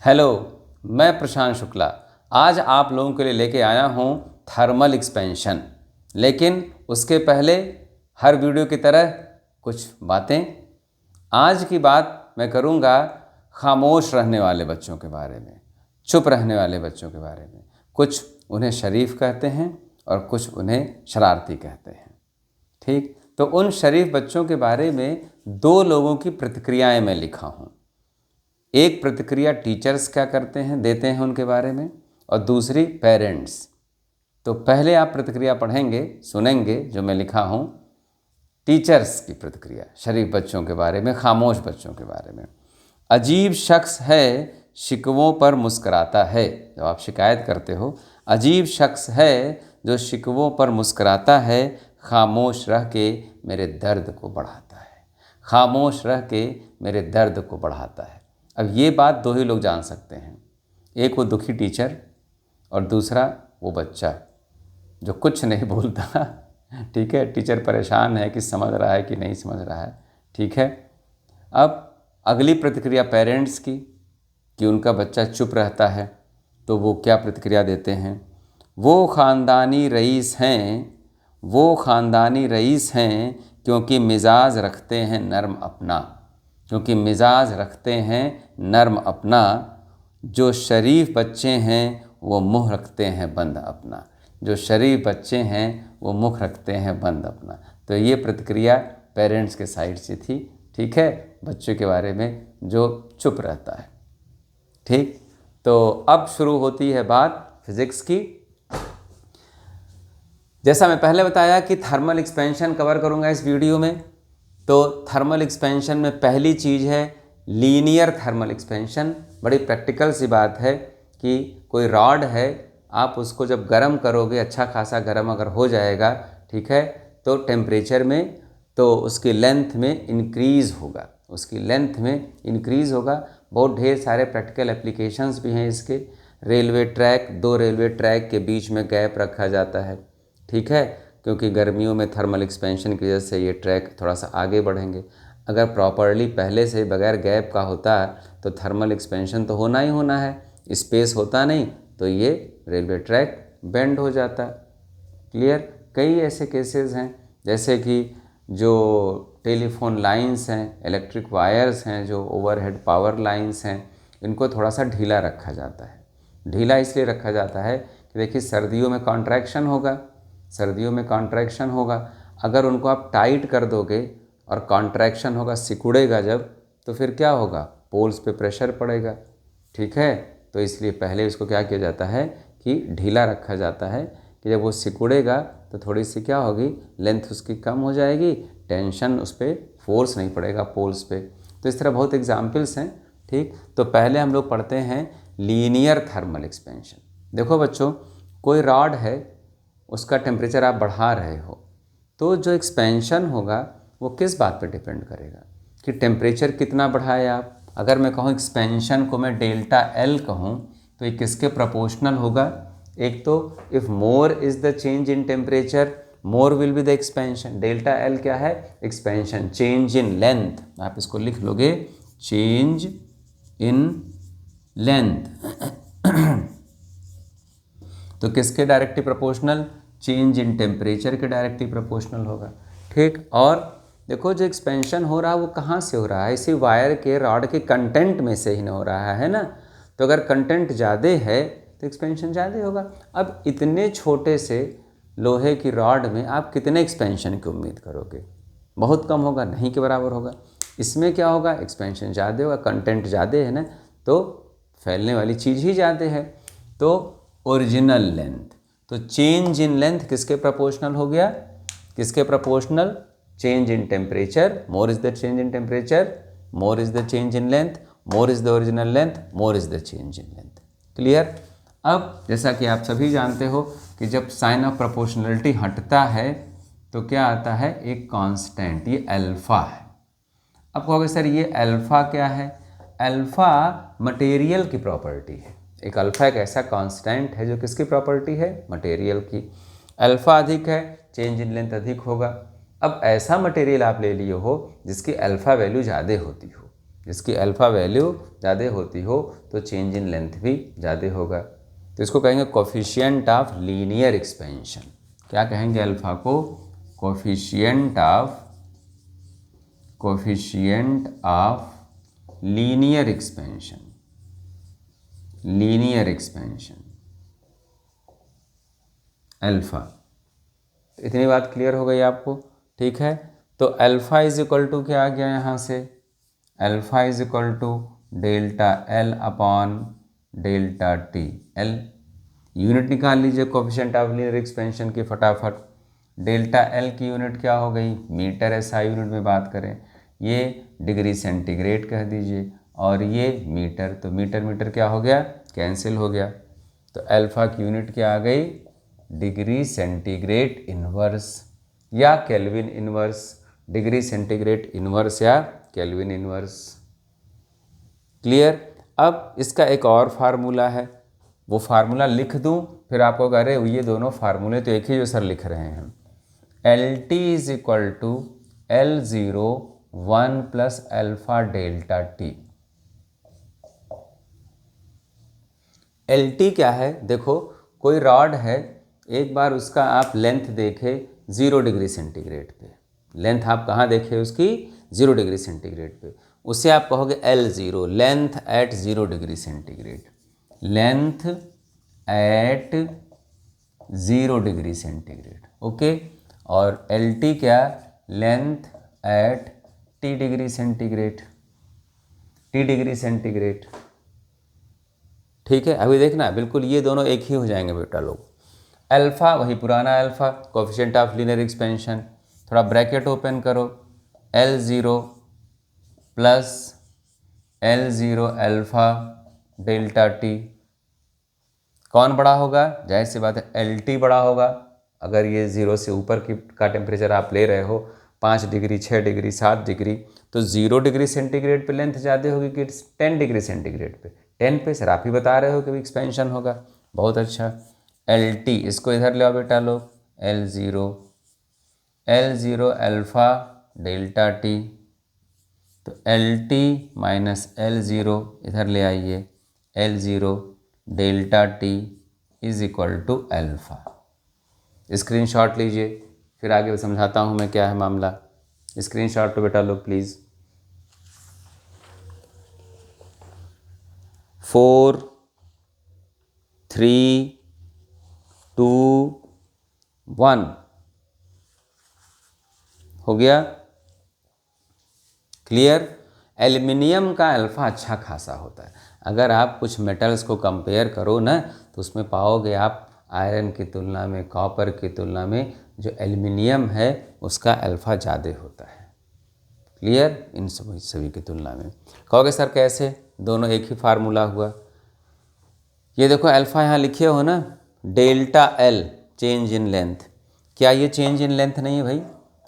Hello, मैं प्रशांत शुक्ला। आज आप लोगों के लिए लेके आया हूँ थर्मल एक्सपेंशन। लेकिन उसके पहले हर वीडियो की तरह कुछ बातें। आज की बात मैं करूँगा खामोश रहने वाले बच्चों के बारे में, चुप रहने वाले बच्चों के बारे में। कुछ उन्हें शरीफ कहते हैं और कुछ उन्हें शरारती कहते हैं। ठीक, तो उन शरीफ बच्चों के बारे में दो लोगों की प्रतिक्रियाएं मैं लिखा हूँ। एक प्रतिक्रिया टीचर्स क्या करते हैं, देते हैं उनके बारे में, और दूसरी पेरेंट्स। तो पहले आप प्रतिक्रिया पढ़ेंगे, सुनेंगे जो मैं लिखा हूँ। टीचर्स की प्रतिक्रिया शरीफ बच्चों के बारे में, खामोश बच्चों के बारे में। अजीब शख्स है, शिकवों पर मुस्कराता है। जब आप शिकायत करते हो, अजीब शख्स है जो शिकवों पर मुस्कराता है, खामोश रह के मेरे दर्द को बढ़ाता है। खामोश रह के मेरे दर्द को बढ़ाता है। अब ये बात दो ही लोग जान सकते हैं, एक वो दुखी टीचर और दूसरा वो बच्चा जो कुछ नहीं बोलता। ठीक है, टीचर परेशान है कि समझ रहा है कि नहीं समझ रहा है। ठीक है, अब अगली प्रतिक्रिया पेरेंट्स की कि उनका बच्चा चुप रहता है, तो वो क्या प्रतिक्रिया देते हैं। वो ख़ानदानी रईस हैं, वो ख़ानदानी रईस हैं क्योंकि मिजाज रखते हैं नर्म अपना, क्योंकि मिजाज रखते हैं नर्म अपना। जो शरीफ बच्चे हैं वो मुँह रखते हैं बंद अपना, जो शरीफ बच्चे हैं वो मुख रखते हैं बंद अपना। तो ये प्रतिक्रिया पेरेंट्स के साइड से थी। ठीक है, बच्चों के बारे में जो चुप रहता है। ठीक, तो अब शुरू होती है बात फिज़िक्स की। जैसा मैं पहले बताया कि थर्मल एक्सपेंशन कवर करूंगा इस वीडियो में। तो थर्मल एक्सपेंशन में पहली चीज़ है लीनियर थर्मल एक्सपेंशन। बड़ी प्रैक्टिकल सी बात है कि कोई रॉड है, आप उसको जब गर्म करोगे, अच्छा खासा गर्म अगर हो जाएगा, ठीक है, तो टेम्परेचर में, तो उसकी लेंथ में इंक्रीज़ होगा, उसकी लेंथ में इंक्रीज़ होगा। बहुत ढेर सारे प्रैक्टिकल एप्लीकेशंस भी हैं इसके। रेलवे ट्रैक, दो रेलवे ट्रैक के बीच में गैप रखा जाता है। ठीक है, क्योंकि गर्मियों में थर्मल एक्सपेंशन की वजह से ये ट्रैक थोड़ा सा आगे बढ़ेंगे। अगर प्रॉपरली पहले से बगैर गैप का होता तो थर्मल एक्सपेंशन तो होना ही होना है, स्पेस होता नहीं तो ये रेलवे ट्रैक बेंड हो जाता। क्लियर। कई ऐसे केसेस हैं, जैसे कि जो टेलीफोन लाइंस हैं, इलेक्ट्रिक वायर्स हैं, जो ओवरहेड पावर लाइंस हैं, इनको थोड़ा सा ढीला रखा जाता है। ढीला इसलिए रखा जाता है कि देखिए सर्दियों में कॉन्ट्रैक्शन होगा, सर्दियों में कॉन्ट्रैक्शन होगा। अगर उनको आप टाइट कर दोगे और कॉन्ट्रैक्शन होगा, सिकुड़ेगा जब, तो फिर क्या होगा, पोल्स पे प्रेशर पड़ेगा। ठीक है, तो इसलिए पहले इसको क्या किया जाता है कि ढीला रखा जाता है कि जब वो सिकुड़ेगा तो थोड़ी सी क्या होगी, लेंथ उसकी कम हो जाएगी, टेंशन उस पर, फोर्स नहीं पड़ेगा पोल्स पे। तो इस तरह बहुत एग्जाम्पल्स हैं। ठीक, तो पहले हम लोग पढ़ते हैं लीनियर थर्मल एक्सपेंशन। देखो बच्चों, कोई रॉड है, उसका टेम्परेचर आप बढ़ा रहे हो, तो जो एक्सपेंशन होगा वो किस बात पे डिपेंड करेगा कि टेम्परेचर कितना बढ़ाए आप। अगर मैं कहूँ एक्सपेंशन को मैं डेल्टा एल कहूँ, तो ये किसके प्रोपोर्शनल होगा। एक तो if more is the change in temperature, more will be the expansion. Delta L क्या है, एक्सपेंशन, चेंज इन लेंथ। आप इसको लिख लोगे, चेंज इन लेंथ। तो किसके directly proportional, change in temperature के डायरेक्टली प्रोपोर्शनल होगा। ठीक, और देखो जो एक्सपेंशन हो रहा है वो कहाँ से हो रहा है, इसी वायर के, रॉड के कंटेंट में से ही हो रहा है ना। तो अगर कंटेंट ज़्यादा है तो एक्सपेंशन ज़्यादा होगा। अब इतने छोटे से लोहे की रॉड में आप कितने एक्सपेंशन की उम्मीद करोगे, बहुत कम होगा, नहीं के बराबर होगा। इसमें क्या होगा, एक्सपेंशन ज़्यादा होगा, कंटेंट ज़्यादा है ना, तो फैलने वाली चीज़ ही ज़्यादा है। तो ओरिजिनल लेंथ, तो चेंज इन लेंथ किसके प्रोपोर्शनल हो गया, किसके proportional, change in temperature, more is the change in temperature, more is the change in length, more is the original length, more is the change in length. Clear. अब जैसा कि आप सभी जानते हो कि जब साइन ऑफ प्रोपोर्शनलिटी हटता है तो क्या आता है, एक कांस्टेंट, ये अल्फा है। अब कहोगे सर ये अल्फा क्या है, अल्फा मटेरियल की प्रॉपर्टी है। एक अल्फा एक ऐसा कांस्टेंट है जो किसकी प्रॉपर्टी है, मटेरियल की। अल्फा अधिक है, चेंज इन लेंथ अधिक होगा। अब ऐसा मटेरियल आप ले लिए हो जिसकी अल्फा वैल्यू ज़्यादा होती हो, जिसकी अल्फ़ा वैल्यू ज़्यादा होती हो तो चेंज इन लेंथ भी ज़्यादा होगा। तो इसको कहेंगे कोफिशिएंट ऑफ लीनियर एक्सपेंशन। क्या कहेंगे अल्फ़ा को? Coefficient of linear expansion. Linear expansion alpha. इतनी बात क्लियर हो गई आपको? ठीक है। तो अल्फ़ा इज इक्वल टू क्या आ गया यहाँ से? Alpha is equal to delta L upon delta T. L unit निकाल लीजिए कोफिशिएंट ऑफ लीनियर एक्सपेंशन की फटाफट। डेल्टा एल की यूनिट क्या हो गई? मीटर। एसआई यूनिट में बात करें, ये डिग्री सेंटीग्रेड कह दीजिए और ये मीटर। तो मीटर मीटर क्या हो गया? कैंसिल हो गया। तो अल्फ़ा की यूनिट क्या आ गई? डिग्री सेंटीग्रेड इन्वर्स या kelvin inverse. Degree centigrade inverse या केल्विन इन्वर्स। क्लियर? अब इसका एक और फार्मूला है, वो फार्मूला लिख दूं फिर आपको कह रहे ये दोनों फार्मूले तो एक ही जो सर लिख रहे हैं। L T is equal to L0 1 plus alpha delta T. L T क्या है? देखो कोई रॉड है, एक बार उसका आप लेंथ देखे 0 डिग्री सेंटीग्रेड पे। लेंथ आप कहाँ देखे उसकी? 0 डिग्री सेंटीग्रेड पे। उसे आप कहोगे L0, length at 0 degree centigrade. Length at 0 degree centigrade. Okay. और एल टी क्या? Length at T degree centigrade. T degree centigrade. ठीक है। अभी देखना बिल्कुल ये दोनों एक ही हो जाएंगे बेटा लोग। अल्फ़ा वही पुराना alpha, coefficient of linear expansion. थोड़ा ब्रैकेट ओपन करो, L0 plus L0 alpha delta T. कौन बड़ा होगा? जाहिर सी बात है LT बड़ा होगा। अगर ये 0 से ऊपर का टेम्परेचर आप ले रहे हो 5 डिग्री 6 डिग्री 7 डिग्री, तो 0 डिग्री सेंटीग्रेड पे लेंथ ज़्यादा होगी कि 10 डिग्री सेंटीग्रेड पे? 10 पे सर आप ही बता रहे हो कि एक्सपेंशन होगा। बहुत अच्छा। LT इसको इधर ले आओ बेटा लोग। L0 alpha delta T. तो LT माइनस L0 इधर ले आइए। L0 delta T is equal to alpha. Screenshot लीजिए, फिर आगे समझाता हूँ मैं क्या है मामला। स्क्रीनशॉट तो बेटा लोग प्लीज़। 4 3 2 1 हो गया। क्लियर? एल्युमिनियम का अल्फ़ा अच्छा खासा होता है। अगर आप कुछ मेटल्स को कंपेयर करो ना तो उसमें पाओगे आप आयरन की तुलना में, कॉपर की तुलना में जो एल्युमिनियम है उसका अल्फ़ा ज़्यादा होता है। क्लियर? इन सभी की तुलना में। कहोगे सर कैसे? दोनों एक ही फार्मूला हुआ। ये देखो अल्फ़ा यहाँ लिखे हो ना, delta L change in length. क्या ये चेंज इन लेंथ नहीं है भाई?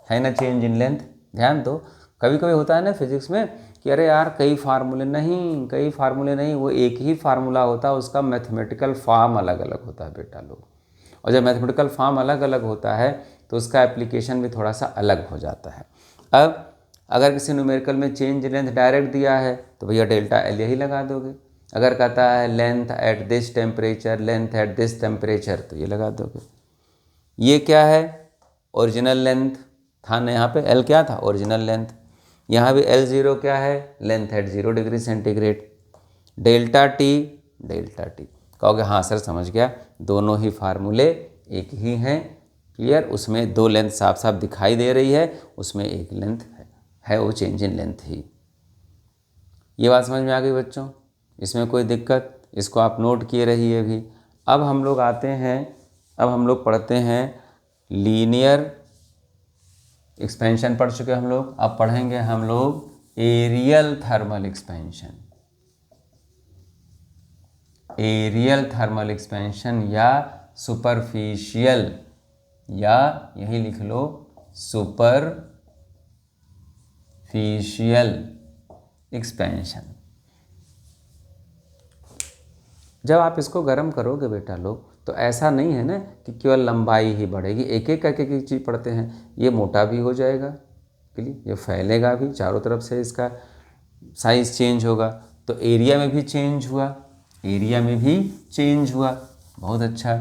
है ना चेंज इन लेंथ? ध्यान दो, कभी कभी होता है ना फिजिक्स में कि अरे यार कई फार्मूले नहीं, कई फार्मूले नहीं, वो एक ही फार्मूला होता है, उसका मैथमेटिकल फॉर्म अलग अलग होता है बेटा लोग। और जब मैथमेटिकल फॉर्म अलग अलग होता है तो उसका एप्लीकेशन भी थोड़ा सा अलग हो जाता है। अब अगर किसी न्यूमेरिकल में चेंज लेंथ डायरेक्ट दिया है तो भैया डेल्टा एल यही लगा दोगे। अगर कहता है length at this temperature, length at this temperature, तो ये लगा दोगे। ये क्या है? ओरिजिनल लेंथ था ना, यहाँ पे एल क्या था? Original length. यहाँ भी L0 क्या है? Length at 0 degree centigrade. Delta T कहोगे हाँ सर समझ गया, दोनों ही फार्मूले एक ही हैं। क्लियर? उसमें दो लेंथ साफ साफ दिखाई दे रही है, उसमें एक लेंथ है वो चेंज इन लेंथ ही। ये बात समझ में आ गई बच्चों? इसमें कोई दिक्कत? इसको आप नोट किए रहिए भी। अब हम लोग आते हैं, अब हम लोग पढ़ते हैं लीनियर एक्सपेंशन। पढ़ चुके हम लोग, अब पढ़ेंगे हम लोग areal thermal expansion. Areal thermal expansion या सुपरफिशियल, या यही लिख लो सुपरफिशियल एक्सपेंशन। जब आप इसको गर्म करोगे बेटा लोग तो ऐसा नहीं है ना कि केवल लंबाई ही बढ़ेगी, एक एक करके चीज़ पढ़ते हैं। ये मोटा भी हो जाएगा, क्लियर? ये फैलेगा भी चारों तरफ से, इसका साइज चेंज होगा, तो एरिया में भी चेंज हुआ, एरिया में भी चेंज हुआ। बहुत अच्छा।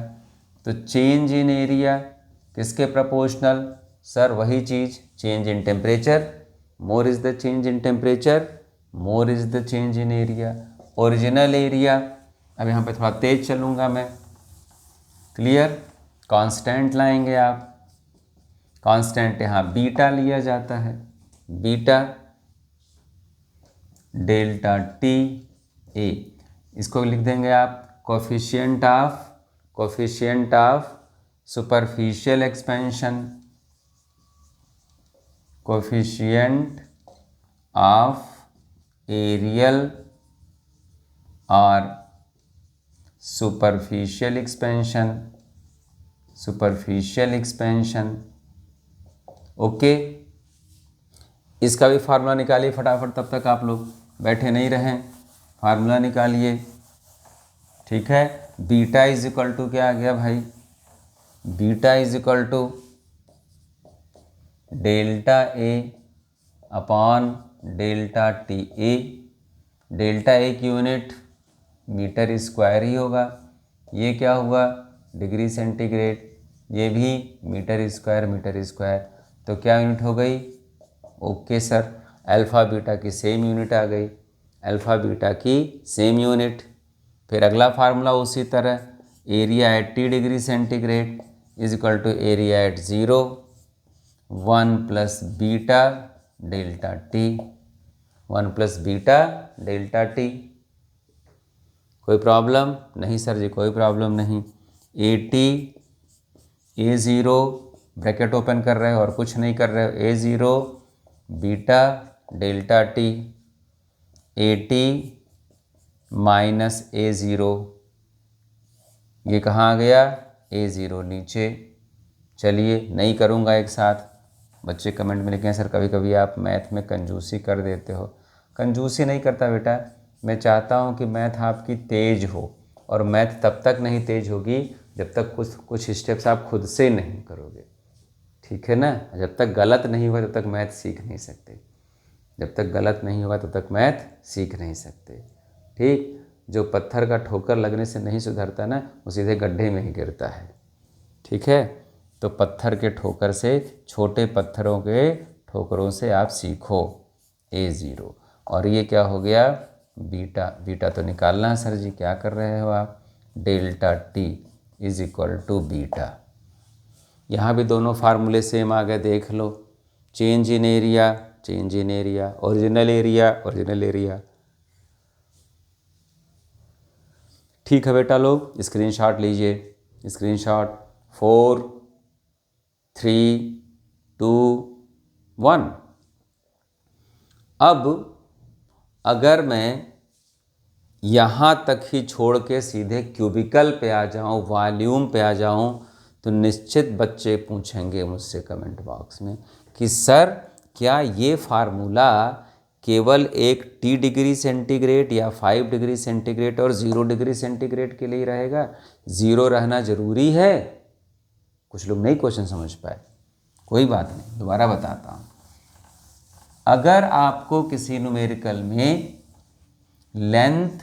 तो चेंज इन एरिया किसके प्रोपोर्शनल? सर वही चीज़, change in temperature, more is the change in temperature, more is the change in area. Original area, अब यहाँ पे थोड़ा तेज चलूँगा मैं, क्लियर? कांस्टेंट लाएंगे आप, कांस्टेंट यहाँ बीटा लिया जाता है, बीटा डेल्टा टी ए, इसको लिख देंगे आप coefficient of superficial expansion, coefficient of areal और सुपरफिशियल एक्सपेंशन, ओके। इसका भी फार्मूला निकालिए फटाफट, तब तक आप लोग बैठे नहीं रहें, फार्मूला निकालिए, ठीक है। बीटा इज इक्वल टू क्या आ गया भाई? Beta is equal to delta A upon delta T A. Delta A की यूनिट मीटर स्क्वायर ही होगा, ये क्या हुआ? डिग्री सेंटीग्रेड, ये भी मीटर स्क्वायर, तो क्या यूनिट हो गई? ओके सर, अल्फ़ा बीटा की सेम यूनिट आ गई, अल्फ़ा बीटा की सेम यूनिट। फिर अगला फार्मूला उसी तरह, area at T degree centigrade is equal to area at 0, 1 plus beta delta T, 1 plus beta delta T. कोई प्रॉब्लम नहीं सर जी, कोई प्रॉब्लम नहीं। A T A0 bracket open कर रहे हो और कुछ नहीं कर रहे हो, A0 beta delta T, A T minus A0, ये कहाँ आ गया? A0 नीचे। चलिए नहीं करूँगा एक साथ, बच्चे कमेंट में लिखें सर कभी कभी आप मैथ में कंजूसी कर देते हो। कंजूसी नहीं करता बेटा, मैं चाहता हूँ कि मैथ आपकी तेज हो, और मैथ तब तक नहीं तेज होगी जब तक कुछ स्टेप्स आप खुद से नहीं करोगे, ठीक है ना। जब तक गलत नहीं हुआ तब तक मैथ सीख नहीं सकते, जब तक गलत नहीं होगा तब तक मैथ सीख नहीं सकते, ठीक। जो पत्थर का ठोकर लगने से नहीं सुधरता ना, वो सीधे गड्ढे में ही गिरता है, ठीक है। तो पत्थर के ठोकर से, छोटे पत्थरों के ठोकरों से आप सीखो। A0 और ये क्या हो गया? बीटा, बीटा तो निकालना है सर जी, क्या कर रहे हो आप? Delta T is equal to beta. यहाँ भी दोनों फार्मूले सेम आ गए, देख लो। Change in area, original area. ठीक है बेटा, लोग स्क्रीनशॉट लीजिए, स्क्रीनशॉट 4 3 2 1। अब अगर मैं यहाँ तक ही छोड़ के सीधे क्यूबिकल पे आ जाऊँ, वॉल्यूम पे आ जाऊँ, तो निश्चित बच्चे पूछेंगे मुझसे कमेंट बॉक्स में कि सर क्या ये फार्मूला केवल एक T डिग्री सेंटीग्रेड या 5 डिग्री सेंटीग्रेड और 0 डिग्री सेंटीग्रेड के लिए रहेगा? 0 रहना ज़रूरी है? कुछ लोग नहीं क्वेश्चन समझ पाए, कोई बात नहीं, दोबारा बताता हूँ। अगर आपको किसी न्यूमेरिकल में लेंथ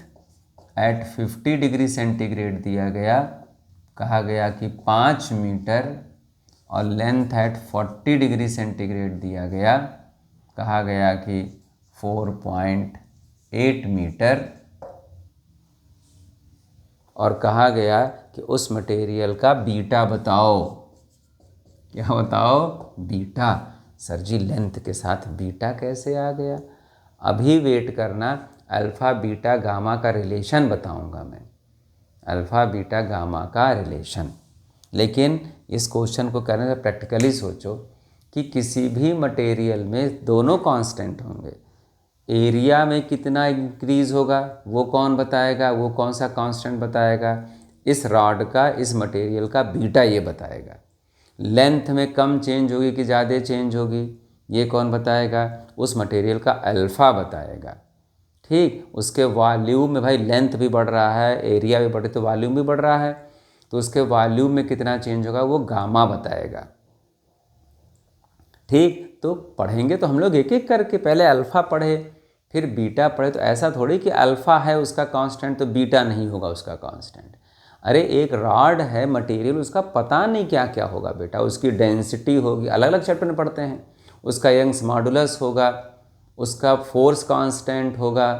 एट 50 डिग्री सेंटीग्रेड दिया गया, कहा गया कि 5 मीटर, और लेंथ एट 40 डिग्री सेंटीग्रेड दिया गया, कहा गया कि 4.8 मीटर, और कहा गया कि उस मटेरियल का बीटा बताओ। क्या बताओ? बीटा। सर जी लेंथ के साथ बीटा कैसे आ गया? अभी वेट करना, अल्फ़ा बीटा गामा का रिलेशन बताऊंगा मैं, अल्फ़ा बीटा गामा का रिलेशन। लेकिन इस क्वेश्चन को करने से प्रैक्टिकली सोचो कि किसी भी मटेरियल में दोनों कांस्टेंट होंगे, एरिया में कितना इंक्रीज़ होगा वो कौन बताएगा? वो कौन सा कांस्टेंट बताएगा? इस रॉड का, इस मटेरियल का बीटा ये बताएगा। लेंथ में कम चेंज होगी कि ज़्यादा चेंज होगी, ये कौन बताएगा? उस मटेरियल का अल्फ़ा बताएगा, ठीक। उसके वॉल्यूम में भाई लेंथ भी बढ़ रहा है, एरिया भी बढ़ रहा है, तो वॉल्यूम भी बढ़ रहा है, तो उसके वॉल्यूम में कितना चेंज होगा वो गामा बताएगा, ठीक। तो पढ़ेंगे तो हम लोग एक एक करके, पहले अल्फ़ा पढ़े, फिर बीटा पढ़े तो ऐसा थोड़ी कि अल्फ़ा है उसका कांस्टेंट तो बीटा नहीं होगा उसका कांस्टेंट। अरे एक रॉड है मटेरियल, उसका पता नहीं क्या क्या होगा बेटा, उसकी डेंसिटी होगी, अलग अलग चैप्टर में पढ़ते हैं, उसका यंग्स मॉडुलस होगा, उसका फोर्स कांस्टेंट होगा,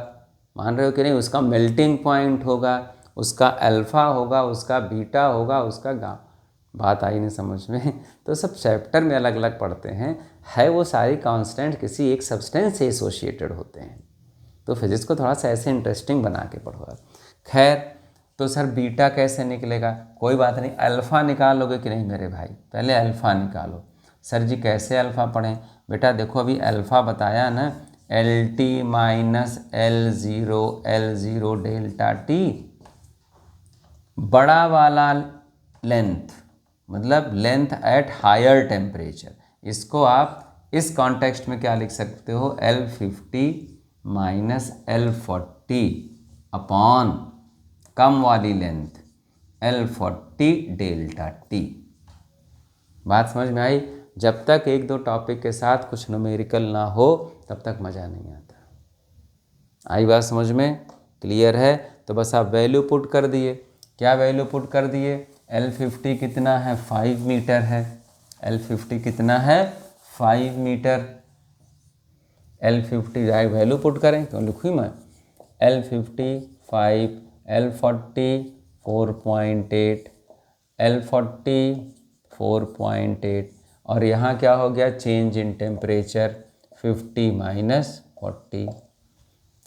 मान रहे हो कि नहीं, उसका मेल्टिंग पॉइंट होगा, उसका अल्फ़ा होगा, उसका बीटा होगा, उसका बात आई नहीं समझ में। तो सब चैप्टर में अलग अलग पढ़ते हैं, है वो सारी कांस्टेंट किसी एक सब्सटेंस से एसोसिएटेड होते हैं। तो फिजिक्स को थोड़ा सा ऐसे इंटरेस्टिंग बना के पढ़ो आप। खैर, तो सर बीटा कैसे निकलेगा? कोई बात नहीं, अल्फ़ा निकालोगे कि नहीं मेरे भाई? पहले अल्फ़ा निकालो। सर जी कैसे अल्फ़ा पढ़ें? बेटा देखो अभी अल्फ़ा बताया ना, LT minus L0 delta T, बड़ा वाला लेंथ मतलब लेंथ एट हायर टेम्परेचर, इसको आप इस कॉन्टेक्स्ट में क्या लिख सकते हो? L50 माइनस L40 अपॉन कम वाली लेंथ L40 डेल्टा टी। बात समझ में आई? जब तक एक दो टॉपिक के साथ कुछ न्यूमेरिकल ना हो तब तक मज़ा नहीं आता। आई बात समझ में? क्लियर है? तो बस आप वैल्यू पुट कर दिए। क्या वैल्यू पुट कर दिए? L50 कितना है? 5 मीटर है। L50 कितना है? 5 metre. L50 direct value put करें, क्यों लिखूँ मैं? L50 5, L40 4.8, L40 4.8, और यहाँ क्या हो गया? Change in temperature 50 minus 40।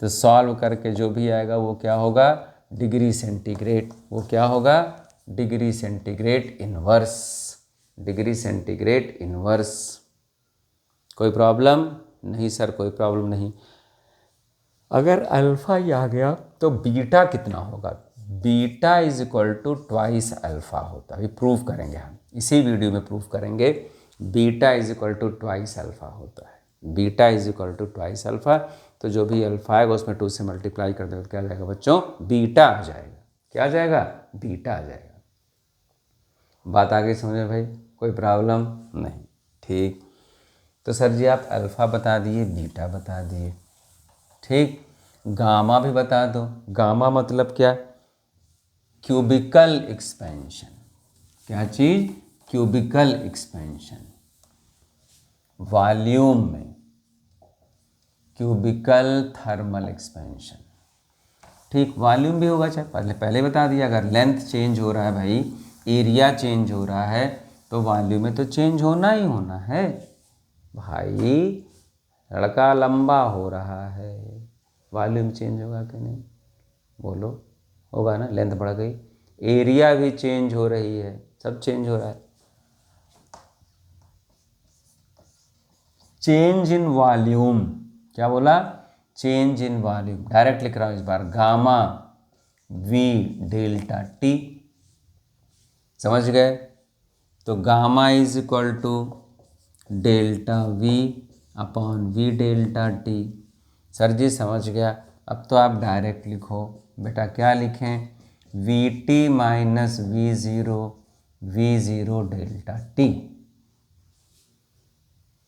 तो सॉल्व करके जो भी आएगा वो क्या होगा? Degree centigrade. वो क्या होगा? Degree centigrade inverse. Degree centigrade inverse. कोई प्रॉब्लम नहीं सर? कोई प्रॉब्लम नहीं। अगर अल्फ़ा ही आ गया तो बीटा कितना होगा? Beta is equal to twice alpha होता है। अभी प्रूव करेंगे हम, इसी वीडियो में प्रूव करेंगे। Beta is equal to twice alpha होता है। Beta is equal to twice alpha. तो जो भी अल्फ़ा आएगा उसमें 2 से मल्टीप्लाई कर देगा तो क्या आ जाएगा बच्चों? बीटा आ जाएगा। क्या आ जाएगा? बीटा आ जाएगा। बात आगे समझ में भाई? कोई प्रॉब्लम नहीं? ठीक। तो सर जी आप अल्फ़ा बता दिए, बीटा बता दिए, ठीक, गामा भी बता दो। गामा मतलब क्या? Cubical expansion. क्या चीज़? Cubical expansion. वॉल्यूम में क्यूबिकल थर्मल एक्सपेंशन। ठीक, वॉल्यूम भी होगा, चाहे पहले बता दिया। अगर लेंथ चेंज हो रहा है भाई, एरिया चेंज हो रहा है, तो वॉल्यूम में तो चेंज होना ही होना है भाई। लड़का लंबा हो रहा है, वॉल्यूम चेंज होगा कि नहीं? बोलो, होगा ना? लेंथ बढ़ गई, एरिया भी चेंज हो रही है, सब चेंज हो रहा है। चेंज इन वॉल्यूम, क्या बोला? Change in volume. डायरेक्ट लिख रहा हूं इस बार, गामा वी डेल्टा टी। समझ गए? तो gamma is equal to delta V upon V delta T. Sir ji समझ गया। अब तो आप डायरेक्ट लिखो बेटा। क्या लिखें? V T minus V zero delta T.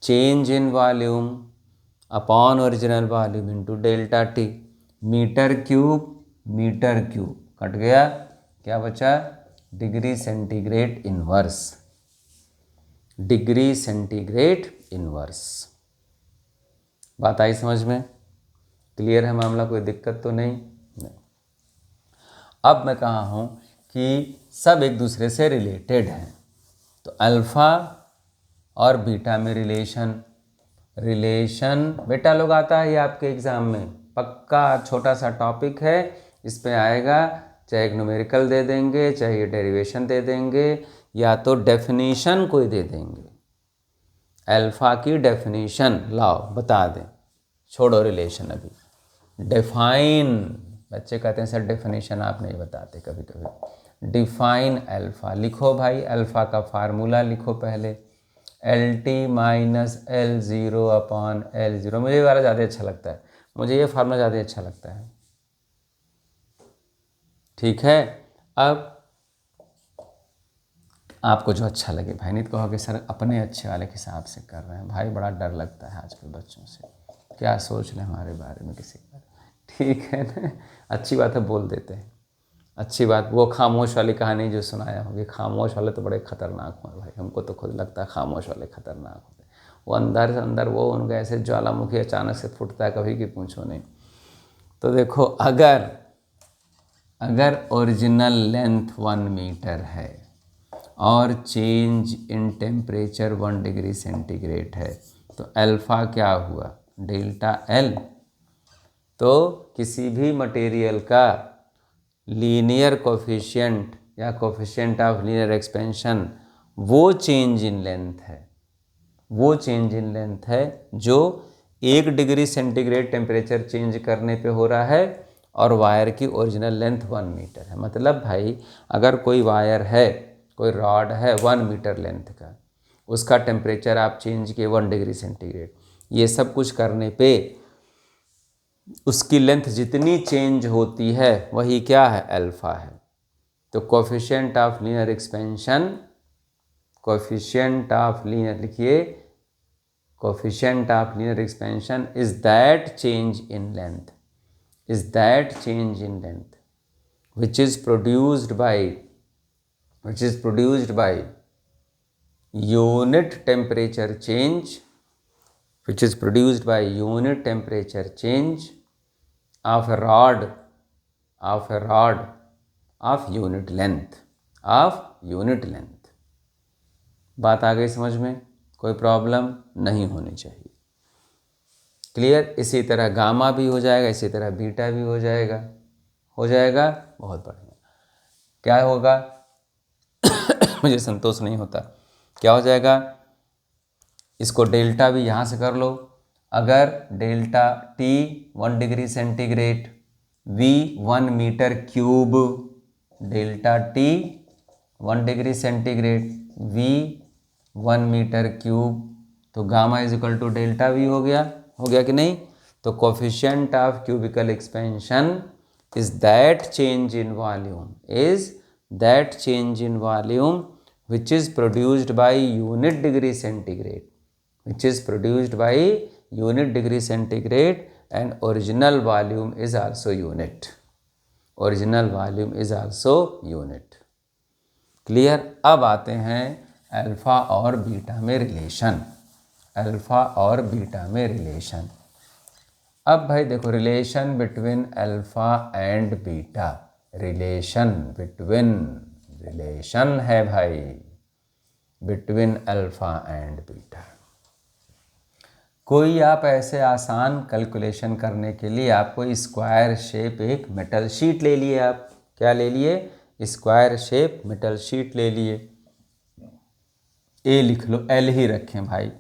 Change in volume upon original volume into delta T. Metre cube cut गया, क्या बचा? Degree centigrade inverse. Degree centigrade inverse. बात आई समझ में? क्लियर है मामला? कोई दिक्कत तो नहीं? अब मैं कहा हूँ कि सब एक दूसरे से रिलेटेड हैं। तो अल्फ़ा और बीटा में रिलेशन बेटा लोग आता है ये आपके एग्ज़ाम में, पक्का छोटा सा टॉपिक है, इस पे आएगा। चाहे एक न्यूमेरिकल दे देंगे, चाहे डेरिवेशन दे देंगे, या तो डेफिनीशन कोई दे देंगे। अल्फ़ा की डेफिनीशन लाओ बता दें, छोड़ो रिलेशन। अभी डिफाइन, बच्चे कहते हैं सर डेफिनेशन आप नहीं बताते कभी कभी। डिफाइन अल्फ़ा लिखो भाई, अल्फ़ा का फार्मूला लिखो पहले, LT minus L0 upon L0। मुझे ये वाला ज़्यादा अच्छा लगता है, मुझे ये फार्मूला ज़्यादा अच्छा लगता है। ठीक है, अब आपको जो अच्छा लगे भाई, नहीं तो कहोगे सर अपने अच्छे वाले के हिसाब से कर रहे हैं भाई, बड़ा डर लगता है आजकल बच्चों से। क्या सोच लें हमारे बारे में किसी का, ठीक है ना। अच्छी बात है, बोल देते हैं, अच्छी बात। वो खामोश वाली कहानी जो सुनाया होगी, खामोश वाले तो बड़े खतरनाक हुए भाई, हमको तो खुद लगता है खामोश वाले खतरनाक होते हैं। वो अंदर से अंदर वो उनका ऐसे ज्वालामुखी अचानक से फूटता है, कभी की पूछो नहीं। तो देखो, अगर ओरिजिनल लेंथ 1 मीटर है और change in temperature 1 degree centigrade है, तो अल्फ़ा क्या हुआ, डेल्टा एल। तो किसी भी मटेरियल का लीनियर कोफिशिएंट या कोफिशिएंट ऑफ लीनियर एक्सपेंशन वो चेंज इन लेंथ है, वो चेंज इन लेंथ है जो 1 डिग्री सेंटीग्रेड टेम्परेचर चेंज करने पे हो रहा है, और वायर की ओरिजिनल लेंथ 1 मीटर है। मतलब भाई, अगर कोई वायर है, कोई रॉड है 1 मीटर लेंथ का, उसका टेम्परेचर आप चेंज किए 1 डिग्री सेंटीग्रेड, ये सब कुछ करने पे उसकी लेंथ जितनी चेंज होती है वही क्या है, अल्फ़ा है। तो coefficient of linear expansion, coefficient of linear लिखिए, coefficient of linear expansion is that change in length, is that change in length which is produced by unit temperature change, which is produced by unit temperature change of a rod of unit length, बात आ गई समझ में, कोई problem नहीं होनी चाहिए, clear. इसी तरह गामा भी हो जाएगा, इसी तरह बीटा भी हो जाएगा, बहुत बढ़िया। क्या होगा मुझे संतोष नहीं होता, क्या हो जाएगा, इसको डेल्टा भी यहाँ से कर लो। अगर delta T 1 degree centigrade, V 1 metre cube, delta T 1 degree centigrade, V 1 metre cube, तो gamma is equal to delta V हो गया कि नहीं। तो coefficient of cubical expansion is that change in volume which is produced by unit degree centigrade, and original volume is also unit, clear. अब आते हैं alpha और बीटा में रिलेशन, अब भाई देखो, relation between alpha and beta, relation है भाई बिटवीन अल्फ़ा एंड बीटा। कोई आप ऐसे आसान कैलकुलेशन करने के लिए आपको स्क्वायर शेप एक मेटल शीट ले लिए, आप क्या ले लिए, स्क्वायर शेप मेटल शीट ले लिए, ए लिख लो, एल ही रखें भाई,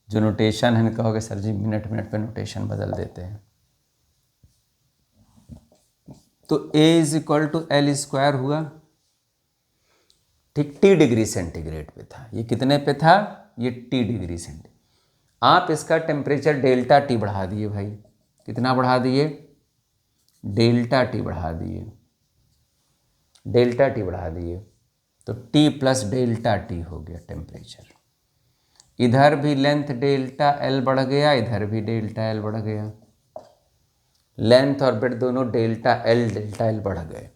जो नोटेशन है कहोगे सर जी मिनट पे नोटेशन बदल देते हैं। तो A is equal to L square हुआ, ठीक, टी डिग्री सेंटीग्रेड पे था, ये कितने पे था, ये टी डिग्री सेंटीग्रेड। आप इसका टेम्परेचर डेल्टा टी बढ़ा दिए भाई, कितना बढ़ा दिए, डेल्टा टी बढ़ा दिए, तो T प्लस डेल्टा टी हो गया टेम्परेचर। इधर भी लेंथ डेल्टा एल बढ़ गया, इधर भी डेल्टा एल बढ़ गया, लेंथ और ब्रेड्थ दोनों डेल्टा एल बढ़ गए।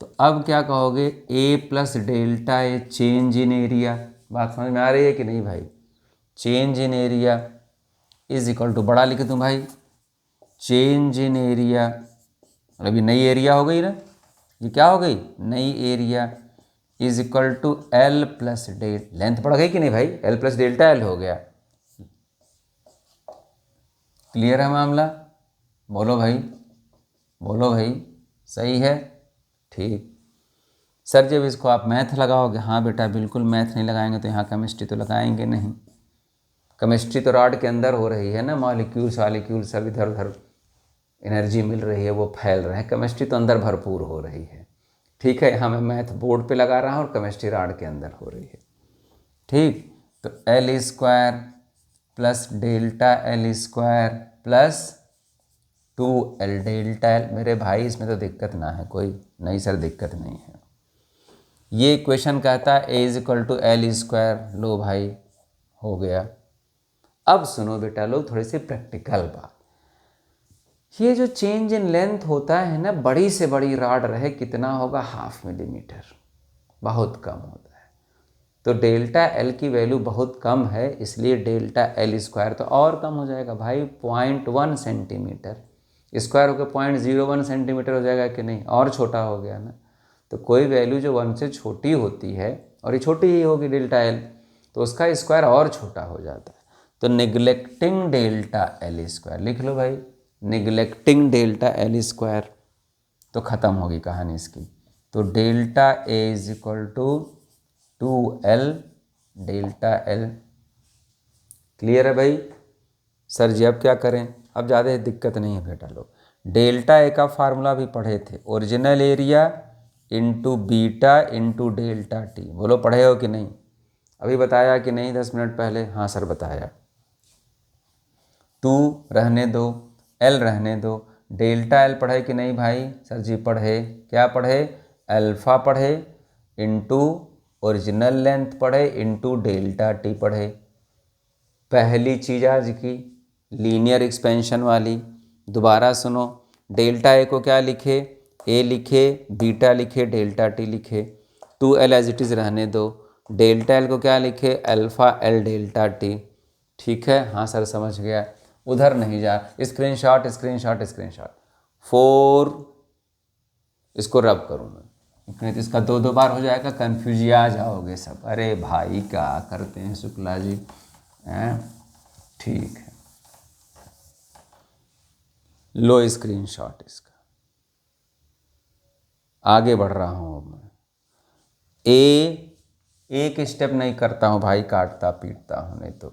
तो अब क्या कहोगे, A plus delta A change in area, बात समझ में आ रही है कि नहीं भाई, change in area is equal to, बड़ा लिख दूँ भाई, चेंज इन एरिया, अभी नई एरिया हो गई ना, ये क्या हो गई, नई area, is equal to L plus length बढ़ गई कि नहीं भाई, एल प्लस डेल्टा एल हो गया। क्लियर है मामला, बोलो भाई, सही है, ठीक। सर जब इसको आप मैथ लगाओगे, हाँ बेटा बिल्कुल, मैथ नहीं लगाएंगे तो यहाँ केमिस्ट्री तो लगाएंगे नहीं, केमिस्ट्री तो रॉड के अंदर हो रही है ना, मॉलिक्यूल्स सब इधर उधर एनर्जी मिल रही है, वो फैल रहे हैं, केमिस्ट्री तो अंदर भरपूर हो रही है, ठीक है। यहाँ मैं मैथ बोर्ड पे लगा रहा हूँ और केमिस्ट्री रॉड के अंदर हो रही है, ठीक। तो L square plus delta L square plus 2L delta L, मेरे भाई इसमें तो दिक्कत ना है कोई, नहीं सर दिक्कत नहीं है। ये इक्वेशन कहता है A is equal to L square, लो भाई हो गया, अब सुनो बेटा लोग थोड़ी सी प्रैक्टिकल बात। ये जो चेंज इन लेंथ होता है ना, बड़ी से बड़ी रॉड रहे कितना होगा, 0.5 मिलीमीटर, बहुत कम होता है। तो डेल्टा एल की वैल्यू बहुत कम है, इसलिए डेल्टा एल स्क्वायर तो और कम हो जाएगा भाई, 0.1 सेंटीमीटर स्क्वायर होकर 0.01 सेंटीमीटर हो जाएगा कि नहीं, और छोटा हो गया ना। तो कोई वैल्यू जो 1 से छोटी होती है, और ये छोटी ही होगी डेल्टा एल, तो उसका स्क्वायर और छोटा हो जाता है। तो निगलेक्टिंग डेल्टा एल स्क्वायर लिख लो भाई, निगलेक्टिंग डेल्टा एल स्क्वायर, तो ख़त्म होगी कहानी इसकी। तो delta A is equal to 2L delta L. Clear है भाई? सर जी अब क्या करें? अब ज़्यादा दिक्कत नहीं है बेटा लोग, डेल्टा ए का फार्मूला भी पढ़े थे, original area into beta into delta T. बोलो पढ़े हो कि नहीं? अभी बताया कि नहीं 10 मिनट पहले? हाँ सर बताया। 2 रहने दो, एल रहने दो, डेल्टा एल पढ़े कि नहीं भाई? सर जी पढ़े। क्या पढ़े? अल्फ़ा पढ़े इंटू ओरिजिनल लेंथ पढ़े इंटू डेल्टा टी पढ़े। पहली चीज़ आज की लीनियर एक्सपेंशन वाली, दोबारा सुनो, डेल्टा ए को क्या लिखे? ए लिखे, बीटा लिखे, डेल्टा टी लिखे, 2L एज इट इज़ रहने दो, डेल्टा एल को क्या लिखे? Alpha L delta T. ठीक है? हाँ सर समझ गया, उधर नहीं जा, स्क्रीनशॉट स्क्रीनशॉट स्क्रीनशॉट। 4 इसको रब करूँ मैं, नहीं तो इसका 2 बार हो जाएगा, कन्फ्यूजिया जाओगे सब। अरे भाई क्या करते हैं शुक्ला जी हैं? ठीक है, लो स्क्रीनशॉट इसका। आगे बढ़ रहा हूँ अब मैं। एक स्टेप नहीं करता हूँ भाई, काटता पीटता हूँ नहीं तो।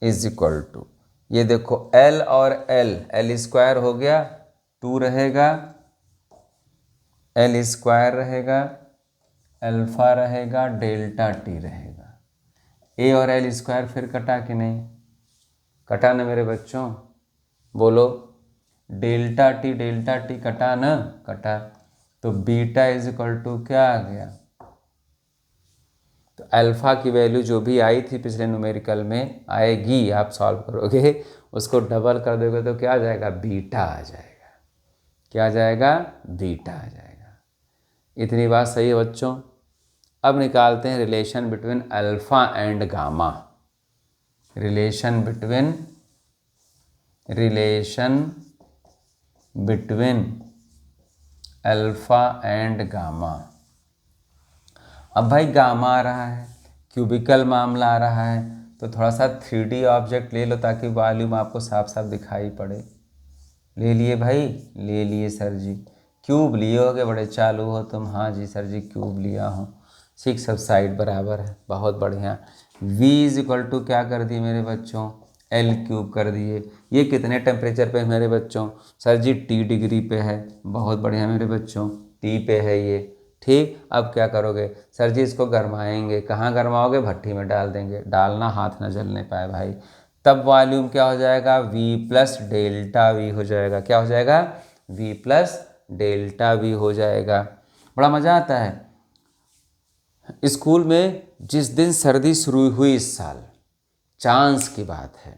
इज इक्वल टू, ये देखो एल और एल स्क्वायर हो गया, 2 रहेगा, एल स्क्वायर रहेगा, अल्फ़ा रहेगा, डेल्टा टी रहेगा। ए और एल स्क्वायर फिर कटा कि नहीं? कटा ना मेरे बच्चों? बोलो, डेल्टा टी कटा ना? कटा। तो बीटा इज इक्वल टू क्या आ गया? तो अल्फ़ा की वैल्यू जो भी आई थी पिछले न्यूमेरिकल में आएगी, आप सॉल्व करोगे उसको डबल कर दोगे तो क्या आ जाएगा? बीटा आ जाएगा। क्या आ जाएगा? बीटा आ जाएगा। इतनी बात सही है बच्चों? अब निकालते हैं relation between alpha and gamma. Relation between alpha and gamma. अब भाई गामा आ रहा है, क्यूबिकल मामला आ रहा है, तो थोड़ा सा 3D ऑब्जेक्ट ले लो ताकि वॉल्यूम आपको साफ साफ दिखाई पड़े। ले लिए भाई? ले लिए सर जी। क्यूब लिए होगे, बड़े चालू हो तुम। हाँ जी सर जी क्यूब लिया हूँ। 6 सब साइड बराबर है, बहुत बढ़िया। v इज इक्वल टू क्या कर दिए मेरे बच्चों? एल क्यूब कर दिए। ये कितने टेम्परेचर पे है मेरे बच्चों? सर जी T डिग्री पे है। बहुत बढ़िया मेरे बच्चों, T पे है ये। ठीक, अब क्या करोगे? सर जी इसको गरमाएंगे। कहाँ गरमाओगे? भट्टी में डाल देंगे। डालना, हाथ न जलने पाए भाई। तब वॉल्यूम क्या हो जाएगा? V प्लस डेल्टा V हो जाएगा। क्या हो जाएगा? V प्लस डेल्टा V हो जाएगा। बड़ा मज़ा आता है। स्कूल में जिस दिन सर्दी शुरू हुई इस साल, चांस की बात है,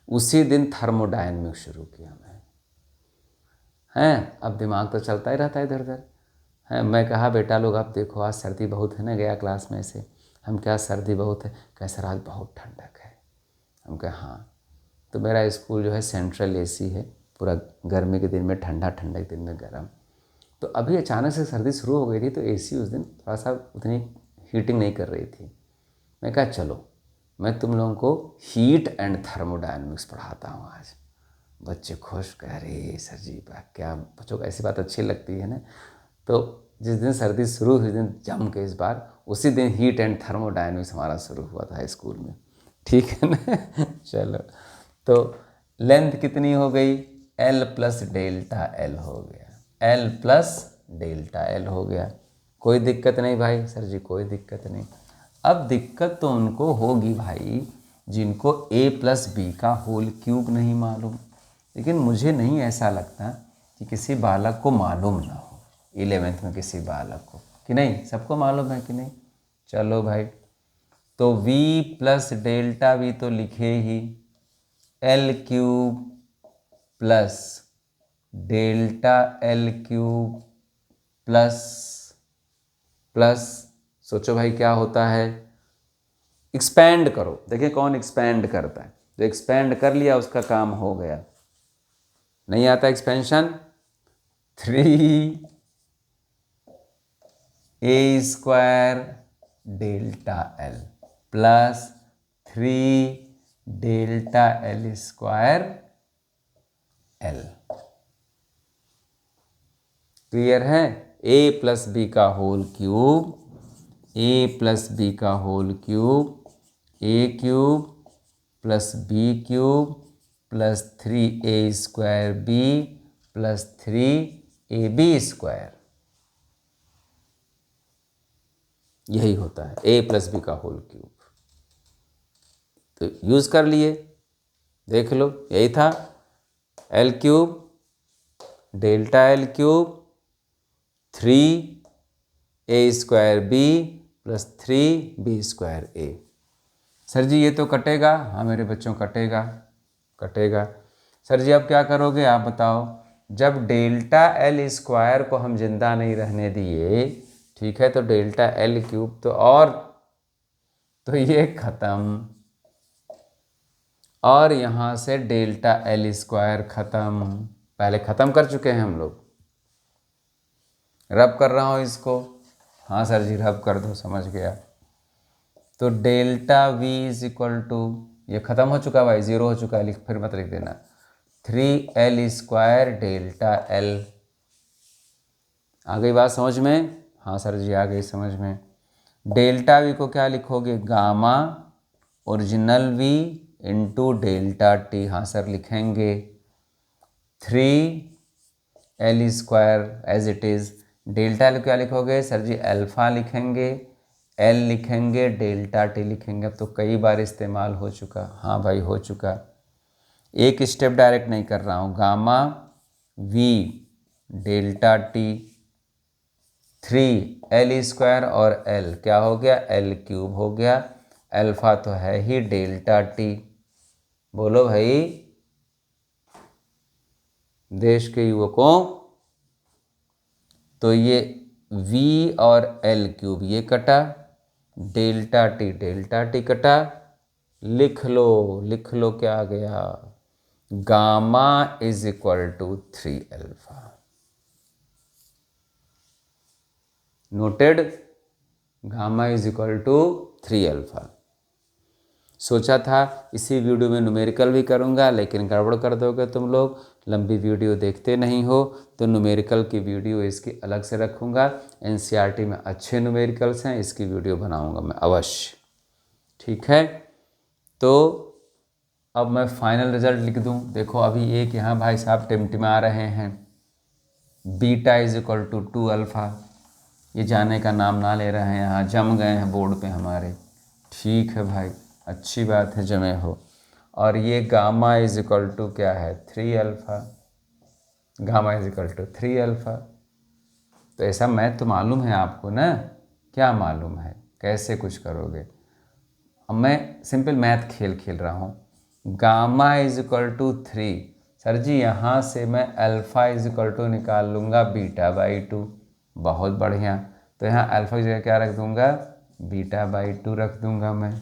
उसी दिन थर्मोडायनेमिक्स शुरू किया मैं। हैं, अब दिमाग तो चलता ही रहता है इधर उधर। हैं, मैं कहा बेटा लोग अब देखो आज सर्दी बहुत है ना, गया क्लास में से। हम क्या सर्दी बहुत है? कह सर आज बहुत ठंडक है। हम कहे हाँ। तो मेरा स्कूल जो है सेंट्रल एसी है, पूरा गर्मी के दिन में ठंडा, ठंडे के दिन में गर्म। तो अभी अचानक से सर्दी शुरू हो गई थी, तो एसी उस दिन थोड़ा सा उतनी हीटिंग नहीं कर रही थी। मैं कहा चलो मैं तुम लोगों को हीट एंड थर्मोडायनेमिक्स पढ़ाता हूँ आज। बच्चे खुश, कह रहे सर जी क्या, बच्चों को ऐसी बात अच्छी लगती है ना। तो जिस दिन सर्दी शुरू हुई, दिन जम के इस बार उसी दिन हीट एंड थर्मोडायनेमिक्स हमारा शुरू हुआ था स्कूल में। ठीक है ना? चलो, तो लेंथ कितनी हो गई? L प्लस डेल्टा L हो गया। L प्लस डेल्टा L हो गया। कोई दिक्कत नहीं भाई? सर जी कोई दिक्कत नहीं। अब दिक्कत तो उनको होगी भाई जिनको a प्लस बी का होल क्यूब नहीं मालूम। लेकिन मुझे नहीं ऐसा लगता कि किसी बालक को मालूम ना हो 11th में, किसी बालक को, कि नहीं? सबको मालूम है कि नहीं? चलो भाई, तो v प्लस डेल्टा v तो लिखे ही L cube plus delta L cube plus plus, सोचो भाई क्या होता है, एक्सपैंड करो, देखिए कौन एक्सपैंड करता है, जो एक्सपैंड कर लिया उसका काम हो गया। नहीं आता expansion, 3a² delta L plus 3 delta L² L. Clear है? a प्लस बी का whole cube, a plus B का whole cube, a cube plus B cube plus 3a² plus 3ab², यही होता है a प्लस बी का whole cube. तो use कर लिए, देख लो यही था, L cube delta L cube 3a² plus 3b²। Sir ji ये तो कटेगा, हाँ मेरे बच्चों कटेगा, कटेगा। सर जी अब क्या करोगे आप बताओ, जब डेल्टा L² को हम जिंदा नहीं रहने दिए, ठीक है, तो डेल्टा एल क्यूब तो और, तो ये खत्म, और यहाँ से डेल्टा L² खत्म, पहले खत्म कर चुके हैं हम लोग। रब कर रहा हूँ इसको, हाँ सर जी रब कर दो, समझ गया। तो delta v is equal to, ये खत्म हो चुका भाई, जीरो हो चुका है, लिख फिर मत लिख देना, 3l² डेल्टा l। आ गई बात समझ में? हाँ सर जी आ गई समझ में। डेल्टा v को क्या लिखोगे, gamma original v into delta t, हाँ सर लिखेंगे 3l² as it is. Delta l क्या लिखोगे सर जी, अल्फ़ा लिखेंगे, l लिखेंगे, डेल्टा t लिखेंगे। अब तो कई बार इस्तेमाल हो चुका, हाँ भाई हो चुका, एक स्टेप डायरेक्ट नहीं कर रहा हूँ। Gamma v delta t 3l² और l क्या हो गया, l³ हो गया, अल्फ़ा तो है ही डेल्टा t। बोलो भाई देश के युवकों, तो ये v और l³ ये कटा, डेल्टा t कटा, लिख लो क्या आ गया, gamma is equal to 3α। Noted, gamma is equal to 3α। सोचा था इसी वीडियो में न्यूमेरिकल भी करूंगा, लेकिन गड़बड़ कर दोगे तुम लोग, लंबी वीडियो देखते नहीं हो, तो न्यूमेरिकल की वीडियो इसकी अलग से रखूंगा। एनसीईआरटी में अच्छे न्यूमेरिकल्स हैं, इसकी वीडियो बनाऊंगा मैं अवश्य, ठीक है। तो अब मैं फाइनल रिजल्ट लिख दूं, देखो अभी एक यहाँ भाई साहब टिमटिमा रहे हैं, बीटा इज इक्वल टू 2α, ये जाने का नाम ना ले रहे हैं, यहाँ जम गए हैं बोर्ड पे हमारे, ठीक है भाई अच्छी बात है जमे हो। और ये गामा इज इक्वल टू क्या है, 3α, गामा इज इक्वल टू 3α। तो ऐसा मैथ तो मालूम है आपको ना, क्या मालूम है, कैसे कुछ करोगे। अब मैं सिंपल मैथ खेल रहा हूँ, gamma is equal to 3, sir ji यहाँ से मैं अल्फ़ा इज इक्वल टू निकाल लूँगा β/2, बहुत बढ़िया। तो यहाँ अल्फ़ा की जगह क्या रख दूँगा, β/2 रख दूँगा मैं।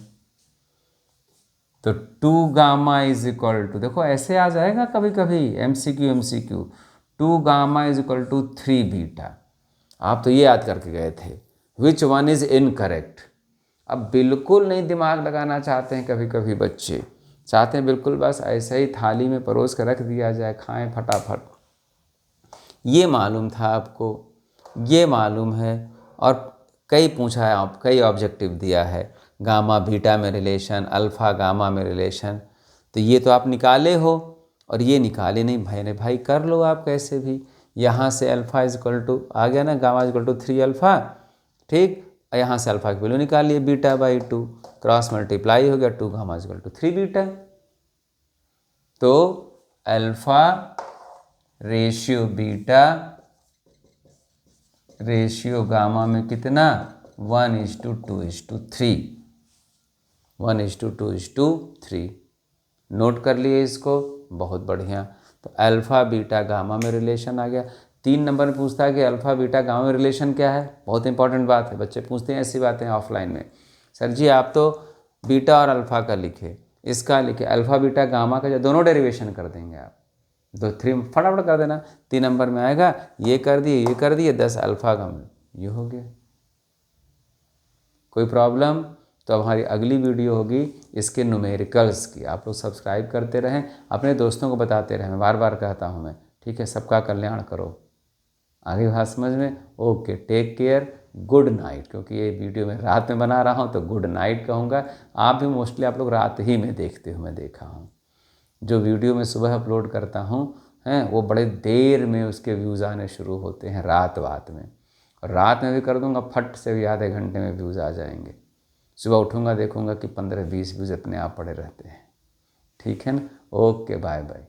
तो 2 गामा इज इक्वल टू, देखो ऐसे आ जाएगा कभी कभी MCQ, 2 gamma is equal to 3 beta. आप तो ये याद करके गए थे, विच वन इज इनकरेक्ट। अब बिल्कुल नहीं दिमाग लगाना चाहते हैं, कभी कभी बच्चे चाहते हैं बिल्कुल बस ऐसे ही थाली में परोस कर रख दिया जाए, खाएं फटाफट। ये मालूम था आपको, ये मालूम है, और कई पूछा है, आप कई ऑब्जेक्टिव दिया है, गामा बीटा में रिलेशन, अल्फ़ा गामा में रिलेशन, तो ये तो आप निकाले हो, और ये निकाले नहीं भाई ने, भाई कर लो आप कैसे भी। यहाँ से अल्फ़ा इज इक्वल टू आ गया ना, गामा इज इक्वल टू 3α, ठीक, यहाँ से अल्फ़ा की वैल्यू निकालिए β/2, क्रॉस मल्टीप्लाई हो गया, 2 gamma is equal to 3 beta. तो alpha ratio beta ratio gamma में कितना, 1:2:3। 1:2:3। नोट कर लिए इसको, बहुत बढ़िया। तो अल्फ़ा बीटा गामा में रिलेशन आ गया। 3 नंबर में पूछता है कि अल्फ़ा बीटा गामा में रिलेशन क्या है। बहुत इंपॉर्टेंट बात है, बच्चे पूछते हैं ऐसी बातें ऑफलाइन में। सर जी आप तो बीटा और अल्फ़ा का लिखे, इसका लिखे, अल्फ़ा बीटा गामा का दोनों डेरिवेशन कर देंगे आप। तो 3 फटाफट कर देना। 3 नंबर में आएगा, ये कर दिए 10 अल्फ़ा गामा, ये हो गया। कोई प्रॉब्लम? तो अब हमारी अगली वीडियो होगी इसके न्यूमेरिकल्स की। आप लोग सब्सक्राइब करते रहें, अपने दोस्तों को बताते रहें, बार बार कहता हूँ मैं, ठीक है। सबका कल्याण करो। आगे बात समझ में? Okay, take care, good night. क्योंकि ये वीडियो मैं रात में बना रहा हूँ तो गुड नाइट कहूँगा। आप भी मोस्टली आप लोग रात ही में देखते हो, मैं देखा हूँ। जो वीडियो मैं सुबह अपलोड करता हूँ हैं, वो बड़े देर में उसके व्यूज़ आने शुरू होते हैं, रात में। और रात में भी कर दूंगा, फट से भी आधे घंटे में व्यूज़ आ जाएंगे। सुबह उठूँगा देखूँगा कि 15-20 व्यूज़ अपने आप पड़े रहते हैं। ठीक है ना? Okay, bye bye.